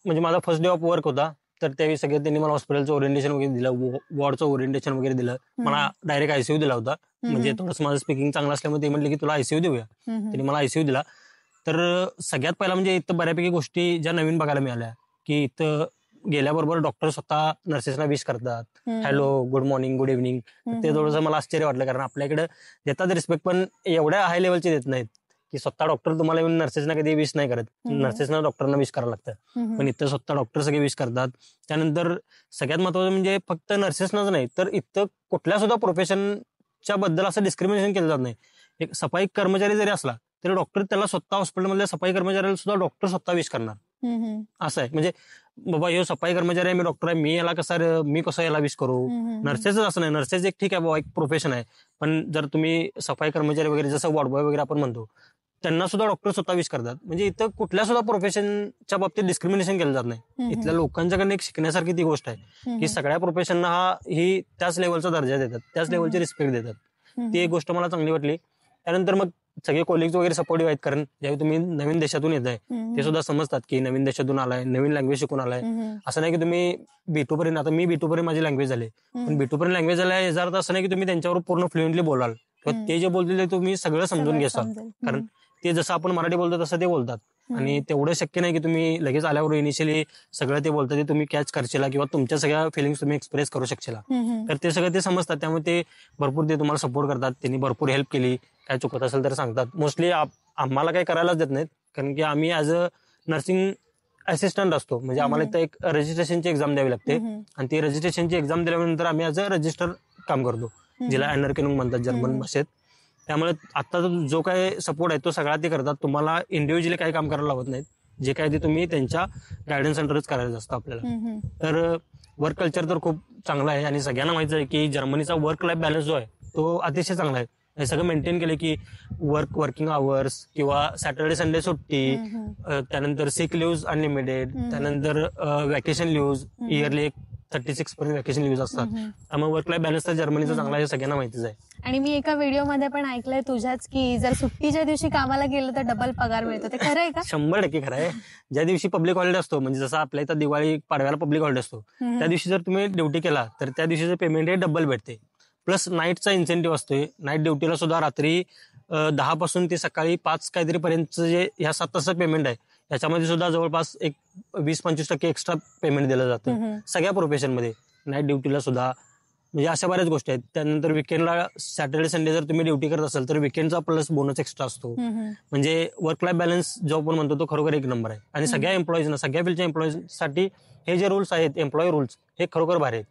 म्हणजे माझा फर्स्ट डे ऑफ वर्क होता, तर त्यावेळी सगळे त्यांनी मला हॉस्पिटलचं ओरिएंटेशन वगैरे दिलं, वॉर्डचं ओरिएंटेशन वगैरे दिलं. मला डायरेक्ट ICU दिला होता, म्हणजे थोडंसं माझं स्पीकिंग चांगलं असल्यामुळे ते म्हटले की तुला ICU देऊया. त्यांनी मला ICU दिला. तर सगळ्यात पहिला म्हणजे इथं बऱ्यापैकी गोष्टी ज्या नवीन बघायला मिळाल्या, की इथं गेल्याबरोबर डॉक्टर स्वतः नर्सेसना विश करतात, hello, good morning, good evening. ते थोडंसं मला आश्चर्य वाटलं, कारण आपल्याकडे देतात रिस्पेक्ट, पण एवढ्या हाय लेवलचे देत नाहीत, की स्वतः डॉक्टर तुम्हाला येऊन नर्सेसना कधी विश नाही करत, नर्सेसना डॉक्टरना विश करायला लागतं. पण इथं स्वतः डॉक्टर सगळे विश करतात. त्यानंतर सगळ्यात महत्वाचं म्हणजे फक्त नर्सेसनाच नाही, तर इथं कुठल्या सुद्धा प्रोफेशनच्या बद्दल असं डिस्क्रिमिनेशन केलं जात नाही. एक सफाई कर्मचारी जरी असला तरी डॉक्टर त्याला स्वतः हॉस्पिटलमधल्या सफाई कर्मचाऱ्याला सुद्धा डॉक्टर स्वतः विश करणार. असं आहे, म्हणजे बाबा ह्यो सफाई कर्मचारी आहे, मी डॉक्टर आहे, मी कसं याला विश करू. नर्सेसच असं नाही, नर्सेस एक ठीक आहे बाबा, एक प्रोफेशन आहे, पण जर तुम्ही सफाई कर्मचारी वगैरे जसं वॉर्ड बॉय वगैरे आपण म्हणतो, त्यांना सुद्धा डॉक्टर स्वतः विश करतात. म्हणजे इथं कुठल्या सुद्धा प्रोफेशनच्या बाबतीत डिस्क्रिमिनेशन केलं जात नाही. इथल्या लोकांच्याकडनं एक शिकण्यासारखी ती गोष्ट आहे की सगळ्या प्रोफेशनना ही त्याच लेवलचा दर्जा देतात, त्याच लेवलची रिस्पेक्ट देतात. ती एक गोष्ट मला चांगली वाटली. त्यानंतर मग सगळे कोलिग्स वगैरे सपोर्टिव्ह आहेत, कारण ज्यावेळी तुम्ही नवीन देशातून येत आहे ते सुद्धा समजतात की नवीन देशातून आलाय, नवीन लँग्वेज शिकून आलाय. असं नाही की तुम्ही B2 पर्यंत, आता मी B2 पर्यंत माझी लँग्वेज झाली, पण B2 पर्यंत लँग्वेज झाली याचा अर्थ असं नाही की तुम्ही त्यांच्यावर पूर्ण फ्लुएंटली बोलाल, किंवा ते जे बोलतील ते तुम्ही सगळं समजून घ्याल. कारण ते जसं आपण मराठी बोलतो तसं ते बोलतात. आणि तेवढं शक्य नाही की तुम्ही लगेच आल्यावर इनिशियली सगळं ते बोलतात ते तुम्ही कॅच करशीला किंवा तुमच्या सगळ्या फिलिंग्स तुम्ही एक्सप्रेस करू शकशीला. तर ते सगळं ते समजतात, त्यामुळे ते भरपूर ते तुम्हाला सपोर्ट करतात. त्यांनी भरपूर हेल्प केली, काय चुकत असेल तर सांगतात. मोस्टली आम्हाला काही करायलाच देत नाहीत, कारण की आम्ही ॲज अ नर्सिंग असिस्टंट असतो. म्हणजे आम्हाला इथं एक रजिस्ट्रेशनची एक्झाम द्यावी लागते आणि ती रजिस्ट्रेशनची एक्झाम दिल्यानंतर आम्ही ॲज अ रजिस्टर काम करतो, जिला अनरकेनिंग म्हणतात जर्मन भाषेत. त्यामुळे आता जो काय सपोर्ट आहे तो सगळा ते करतात. तुम्हाला इंडिव्हिज्युअली काही काम करायला लावत नाहीत, जे काय ते तुम्ही त्यांच्या गायडन्स अंडरच करायचं असतं आपल्याला. तर वर्क कल्चर तर खूप चांगलं आहे आणि सगळ्यांना माहिती आहे की जर्मनीचा वर्क लाईफ बॅलन्स जो आहे तो अतिशय चांगला आहे. हे सगळं मेंटेन केलं की वर्किंग आवर्स किंवा सॅटर्डे संडे सुट्टी, त्यानंतर सिक लिव्ह अनलिमिटेड, त्यानंतर वॅकेशन लिव्ह इयरली 36 पर्यंत वॅकेशन लिव्ह असतात. त्यामुळे वर्क लाईफ बॅलन्स तर जर्मनीचा चांगला आहे, सगळ्यांना माहितीच आहे. आणि मी एका व्हिडिओमध्ये पण ऐकलंय तुझ्याच की जर सुट्टीच्या दिवशी कामाला गेलं तर डबल पगार मिळतो, ते खरं आहे का? 100% खरं आहे. ज्या दिवशी पब्लिक हॉलिडे असतो, म्हणजे जसं आपल्या इथं दिवाळी पाडव्याला पब्लिक हॉलिडे असतो, त्या दिवशी जर तुम्ही ड्युटी केला तर त्या दिवशीचं पेमेंट हे डबल भेटते. प्लस नाईटचा इन्सेंटिव्ह असतोय. नाईट ड्युटीला सुद्धा रात्री 10 पासून ते सकाळी 5 काहीतरी पर्यंतचं जे ह्या 7 तासाचं पेमेंट आहे, याच्यामध्ये सुद्धा जवळपास एक 20-25% एक्स्ट्रा पेमेंट दिलं जातं सगळ्या प्रोफेशनमध्ये, नाईट ड्युटीला सुद्धा. म्हणजे अशा बऱ्याच गोष्टी आहेत. त्यानंतर विकेंडला सॅटर्डे संडे जर तुम्ही ड्युटी करत असाल तर विकेंडचा प्लस बोनस एक्स्ट्रा असतो. म्हणजे वर्क लाईफ बॅलन्स जो आपण म्हणतो तो खरोखर एक नंबर आहे. आणि सगळ्या एम्प्लॉईजना, सगळ्या फील्डच्या एम्प्लॉईजसाठी हे जे रूल्स आहेत, एम्प्लॉई रूल्स, हे खरोखर भारी आहेत.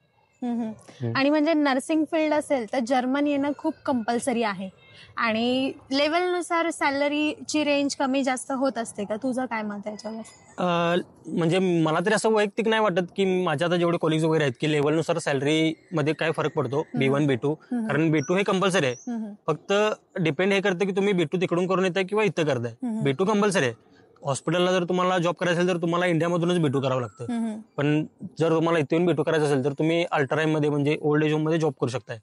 आणि म्हणजे नर्सिंग फील्ड असेल तर जर्मन येणं खूप कंपल्सरी आहे आणि लेवलनुसार सॅलरीची रेंज कमी जास्त होत असते का? तुझं काय मत आहे याच्यावर? म्हणजे मला तरी असं वैयक्तिक नाही वाटत की माझ्या आता जेवढे कॉलेज वगैरे आहेत की लेवलनुसार सॅलरी मध्ये काय फरक पडतो B1 B2, कारण B2 हे कंपल्सरी आहे. फक्त डिपेंड हे करतं की तुम्ही B2 तिकडून करून येताय किंवा इथं करताय. B2 कंपल्सरी आहे. हॉस्पिटलला जर तुम्हाला जॉब करायचा असेल तर तुम्हाला इंडियामधूनच B2 करावं लागतं. पण जर तुम्हाला इथून B2 करायचं असेल तर तुम्ही अल्ट्राईम मध्ये म्हणजे ओल्ड एज होम मध्ये जॉब करू शकताय.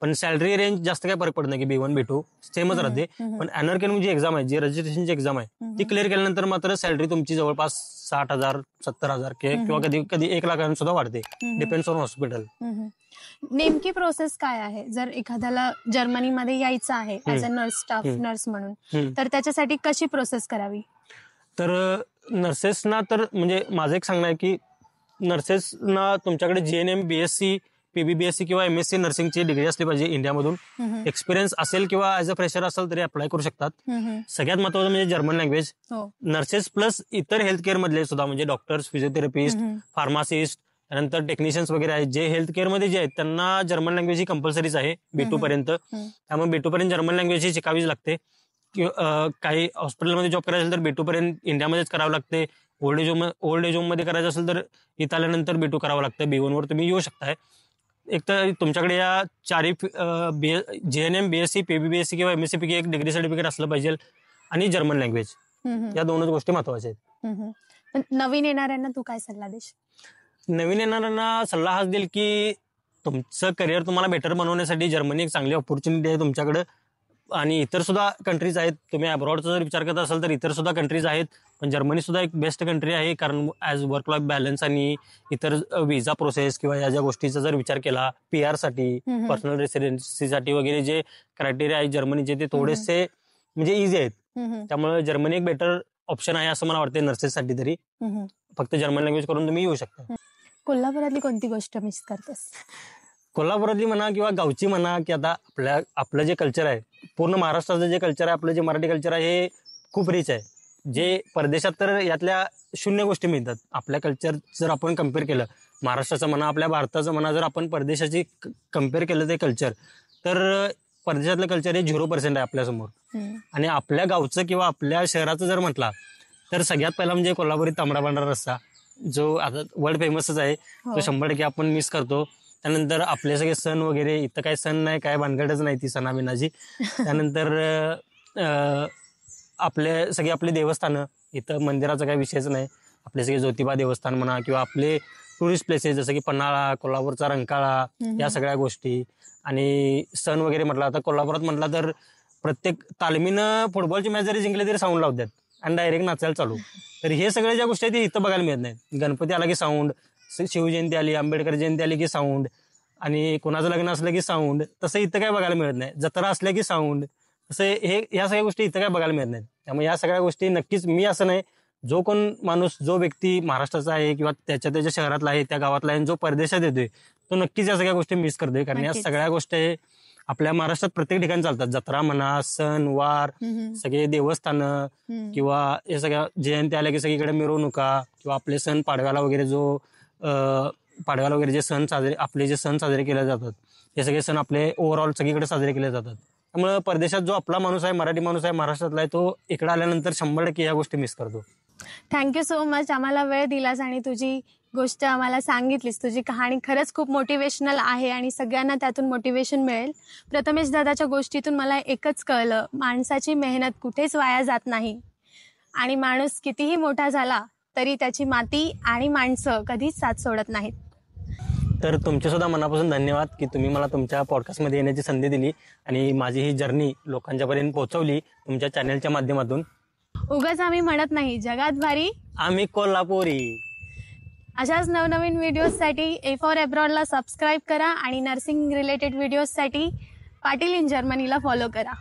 पण सॅलरी रेंज जास्त काय फरक पडत नाही की B1 B2 सेमच राहते. पण अनरकेनिंग जी एक्झाम आहे, जी रजिस्ट्रेशनची एक्झाम आहे, ती क्लिअर केल्यानंतर मात्र सॅलरी तुमची जवळपास 60,000 70,000 किंवा कधी कधी 1 लाखांनी सुद्धा वाढते, डिपेंड्स ऑन हॉस्पिटल. नेमकी प्रोसेस काय आहे जर एखाद्याला जर्मनीमध्ये यायचं आहे as a nurse, staff nurse म्हणून, तर त्याच्यासाठी कशी प्रोसेस करावी? तर नर्सेसना तर म्हणजे माझं एक सांगणं आहे की नर्सेसना तुमच्याकडे JNM BSc PBBSc किंवा MSc नर्सिंगची डिग्री असली पाहिजे इंडियामधून. एक्सपिरियन्स असेल किंवा ॲज अ फ्रेशर असेल तरी अप्लाय करू शकतात. सगळ्यात महत्वाचं म्हणजे जर्मन लँग्वेज. नर्सेस प्लस इतर हेल्थ केअर मधले सुद्धा म्हणजे डॉक्टर्स, फिजिओथेरपिस्ट, फार्मासिस्ट, त्यानंतर टेक्निशियन्स वगैरे आहेत जे हेल्थ केअर मध्ये जे आहेत त्यांना जर्मन लँग्वेज ही कंपल्सरीच आहे B2 पर्यंत. त्यामुळे B2 पर्यंत जर्मन लँग्वेज ही शिकावीच लागते. काही हॉस्पिटलमध्ये जॉब करायचं असेल तर B2 पर्यंत इंडियामध्येच करावं लागते. ओल्ड एज होम मध्ये करायचं असेल तर इथं आल्यानंतर B2 करावं लागतं. B1 वर तुम्ही येऊ शकताय. एक तर तुमच्याकडे या चारही JNM BSc PBBSc किंवा MSc पैकी एक डिग्री सर्टिफिकेट असलं पाहिजे आणि जर्मन लँग्वेज, या दोनच गोष्टी महत्वाच्या आहेत. नवीन येणाऱ्यांना तू काय सल्ला देशील? नवीन येणाऱ्यांना सल्ला हाच देईल की तुमचं करिअर तुम्हाला बेटर बनवण्यासाठी जर्मनी एक चांगली ऑपॉर्च्युनिटी आहे तुमच्याकडे. आणि इतर सुद्धा कंट्रीज आहेत. तुम्ही अब्रॉडचा जर विचार करत असाल तर इतर सुद्धा कंट्रीज आहेत, पण जर्मनी सुद्धा एक बेस्ट कंट्री आहे. कारण ॲज वर्क लाईफ बॅलन्स आणि इतर व्हिसा प्रोसेस किंवा या ज्या गोष्टीचा जर विचार केला, PR साठी, पर्सनल रेसिडेन्सीसाठी वगैरे जे क्रायटेरिया आहेत जर्मनीचे ते थोडेसे म्हणजे इझी आहेत. त्यामुळे जर्मनी एक बेटर ऑप्शन आहे असं मला वाटतं नर्सेससाठी तरी. फक्त जर्मन लँग्वेज करून तुम्ही येऊ शकता. कोल्हापुरातली कोणती गोष्ट मिस करतेस? कोल्हापुरातली म्हणा किंवा गावची म्हणा की आता आपलं जे कल्चर आहे, पूर्ण महाराष्ट्राचं जे कल्चर आहे, आपलं जे मराठी कल्चर आहे हे खूप रिच आहे. जे परदेशात तर यातल्या 0 गोष्टी मिळतात. आपल्या कल्चर जर आपण कम्पेअर केलं, महाराष्ट्राचं म्हणा आपल्या भारताचं म्हणा, जर आपण परदेशाची कम्पेअर केलं ते कल्चर, तर परदेशातलं कल्चर हे 0% आहे आपल्यासमोर. आणि आपल्या गावचं किंवा आपल्या शहराचं जर म्हटलं तर सगळ्यात पहिला म्हणजे कोल्हापुरी तांबडा पांढरा रस्सा, जो आता वर्ल्ड फेमसच आहे, तो 100% आपण मिस करतो. त्यानंतर आपले सगळे सण वगैरे, इथं काही सण नाही, काय भानगडच नाही ती सणाबिनाची. त्यानंतर आपले देवस्थानं, इथं मंदिराचा काही विषयच नाही. आपले सगळे ज्योतिबा देवस्थान म्हणा किंवा आपले टुरिस्ट प्लेसेस जसं की पन्हाळा, कोल्हापूरचा रंकाळा, या सगळ्या गोष्टी. आणि सण वगैरे म्हटलं, आता कोल्हापुरात म्हटलं तर प्रत्येक तालमीनं फुटबॉलची मॅच जरी जिंकली तरी साऊंड लावतात आणि डायरेक्ट नाचायला चालू. तर हे सगळ्या ज्या गोष्टी आहेत इथं बघायला मिळत नाहीत. गणपती आला की साऊंड, शिवजयंती आली, आंबेडकर जयंती आली की साऊंड, आणि कोणाचं लग्न असलं की साऊंड. तसं इथं काय बघायला मिळत नाही. जत्रा असल्या की साऊंड, असं या सगळ्या गोष्टी इथं काय बघायला मिळत नाहीत. त्यामुळे या सगळ्या गोष्टी नक्कीच मी असं नाही, जो कोण माणूस, जो व्यक्ती महाराष्ट्राचा आहे किंवा त्याच्या शहरातला आहे, त्या गावातला आहे, जो परदेशात येतोय, तो नक्कीच या सगळ्या गोष्टी मिस करतोय. कारण या नक्कीच. सगळ्या गोष्टी आपल्या महाराष्ट्रात प्रत्येक ठिकाणी चालतात. जत्रा म्हणा, सण वार, सगळे देवस्थानं किंवा हे सगळ्या जयंती आल्या की सगळीकडे मिरवणुका किंवा आपले सण पाडव्याला वगैरे पाडव्याला वगैरे जे सण साजरे केले जातात, हे सगळे सण आपले ओव्हरऑल सगळीकडे साजरे केले जातात. त्यामुळे परदेशात जो आपला माणूस आहे, मराठी माणूस आहे, महाराष्ट्रातला आहे, तो इकडे आल्यानंतर 100% या गोष्टी मिस करतो. Thank you so much. आम्हाला वेळ दिलास आणि तुझी गोष्ट आम्हाला सांगितलीस. तुझी कहाणी खरंच खूप मोटिवेशनल आहे आणि सगळ्यांना त्यातून मोटिवेशन मिळेल. प्रथमेश दादाच्या गोष्टीतून मला एकच कळलं, माणसाची मेहनत कुठेच वाया जात नाही आणि माणूस कितीही मोठा झाला तरी त्याची माती आणि माणसं कधीच साथ सोडत नाहीत. तर तुमचे सुद्धा मनापासून धन्यवाद की तुम्ही मला तुमच्या पॉडकास्टमध्ये येण्याची संधी दिली आणि माझी ही जर्नी लोकांच्यापर्यंत पोहोचवली तुमच्या चॅनलच्या माध्यमातून. उगाच आम्ही म्हणत नाही, जगात भारी आम्ही कोल्हापुरी. अशाच नवनवीन व्हिडिओजसाठी ए फॉर अब्रॉडला सबस्क्राईब करा आणि नर्सिंग रिलेटेड व्हिडिओजसाठी पाटील इन जर्मनीला फॉलो करा.